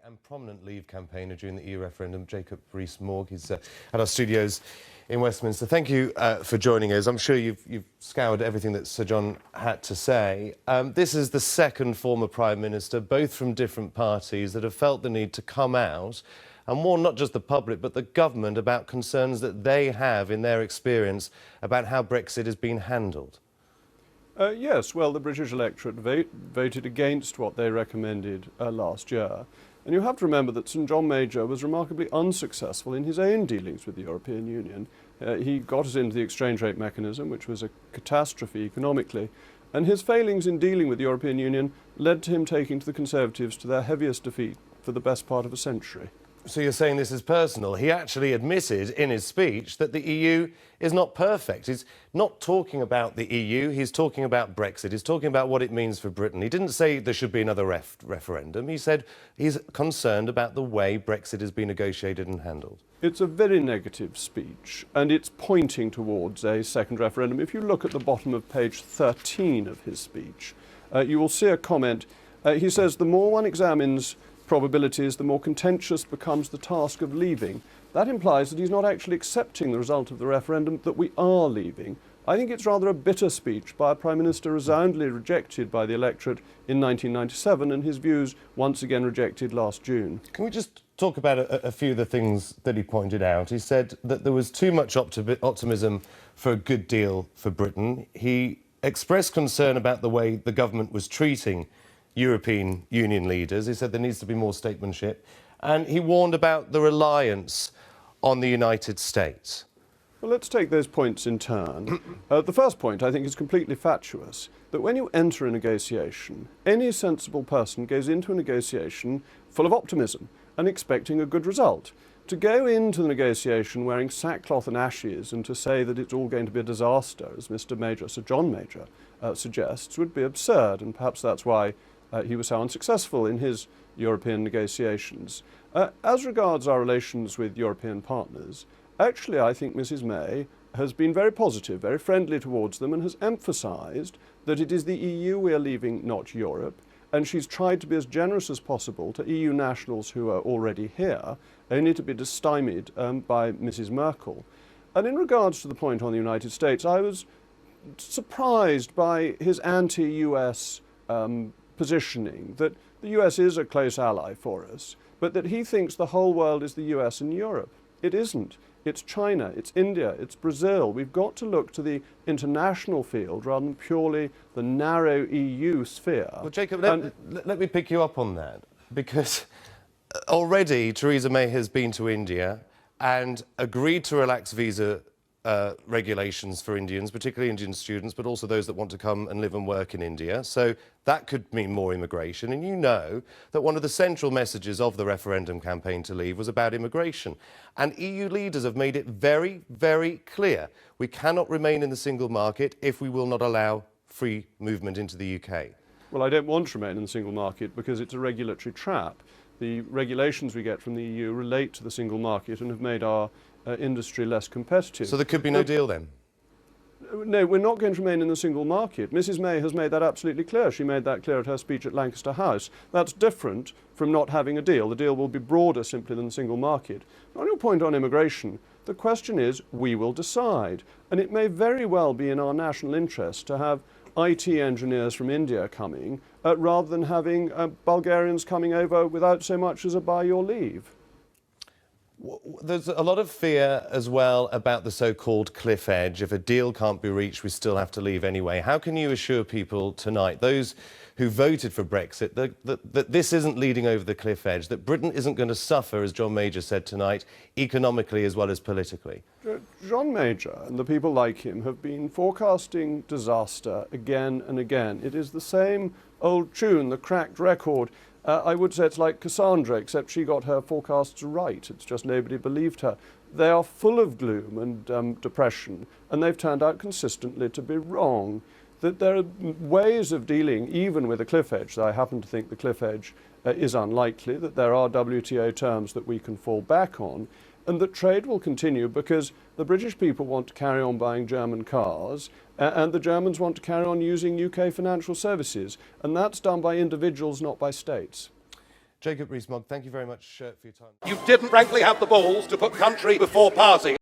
and prominent Leave campaigner during the EU referendum, Jacob Rees-Mogg. He's at our studios in Westminster. Thank you for joining us. I'm sure you've scoured everything that Sir John had to say. This is the second former Prime Minister, both from different parties, that have felt the need to come out and warn not just the public but the government about concerns that they have in their experience about how Brexit has been handled. Yes, well, the British electorate voted against what they recommended last year. And you have to remember that St John Major was remarkably unsuccessful in his own dealings with the European Union. He got us into the exchange rate mechanism, which was a catastrophe economically, and his failings in dealing with the European Union led to him taking to the Conservatives to their heaviest defeat for the best part of a century. So you're saying this is personal. He actually admitted in his speech that the EU is not perfect. He's not talking about the EU, he's talking about Brexit. He's talking about what it means for Britain. He didn't say there should be another referendum. He said he's concerned about the way Brexit has been negotiated and handled. It's a very negative speech, and it's pointing towards a second referendum. If you look at the bottom of page 13 of his speech, you will see a comment. He says, the more one examines probabilities, the more contentious becomes the task of leaving. That implies that he's not actually accepting the result of the referendum, that we are leaving. I think it's rather a bitter speech by a Prime Minister resoundingly rejected by the electorate in 1997 and his views once again rejected last June. Can we just talk about a few of the things that he pointed out? He said that there was too much optimism for a good deal for Britain. He expressed concern about the way the government was treating European Union leaders. He said there needs to be more statesmanship, and he warned about the reliance on the United States. Well, let's take those points in turn. The first point, I think, is completely fatuous, that when you enter a negotiation, any sensible person goes into a negotiation full of optimism and expecting a good result. To go into the negotiation wearing sackcloth and ashes and to say that it's all going to be a disaster, as Sir John Major, suggests, would be absurd, and perhaps that's why he was so unsuccessful in his European negotiations. As regards our relations with European partners, actually I think Mrs May has been very positive, very friendly towards them, and has emphasised that it is the EU we are leaving, not Europe, and she's tried to be as generous as possible to EU nationals who are already here, only to be stymied by Mrs Merkel. And in regards to the point on the United States, I was surprised by his anti-US positioning, that the US is a close ally for us, but that he thinks the whole world is the US and Europe. It isn't. It's China, it's India, it's Brazil. We've got to look to the international field rather than purely the narrow EU sphere. Well, Jacob, let me pick you up on that, because already Theresa May has been to India and agreed to relax visa regulations for Indians, particularly Indian students, but also those that want to come and live and work in India. So that could mean more immigration. And you know that one of the central messages of the referendum campaign to leave was about immigration. And EU leaders have made it very, very clear we cannot remain in the single market if we will not allow free movement into the UK. Well, I don't want to remain in the single market because it's a regulatory trap. The regulations we get from the EU relate to the single market and have made our industry less competitive. So there could be no deal then? No, we're not going to remain in the single market. Mrs May has made that absolutely clear. She made that clear at her speech at Lancaster House. That's different from not having a deal. The deal will be broader simply than the single market. On your point on immigration, the question is, we will decide. And it may very well be in our national interest to have IT engineers from India coming rather than having Bulgarians coming over without so much as a by your leave. There's a lot of fear as well about the so-called cliff edge. If a deal can't be reached, we still have to leave anyway. How can you assure people tonight, those who voted for Brexit, that this isn't leading over the cliff edge, that Britain isn't going to suffer, as John Major said tonight, economically as well as politically? John Major and the people like him have been forecasting disaster again and again. It is the same old tune, the cracked record. I would say it's like Cassandra, except she got her forecasts right. It's just nobody believed her. They are full of gloom and depression, and they've turned out consistently to be wrong. That there are ways of dealing even with a cliff edge. I happen to think the cliff edge is unlikely, that there are WTO terms that we can fall back on, and that trade will continue because the British people want to carry on buying German cars and the Germans want to carry on using UK financial services, and that's done by individuals, not by states. Jacob Rees-Mogg, thank you very much for your time. You didn't frankly have the balls to put country before party.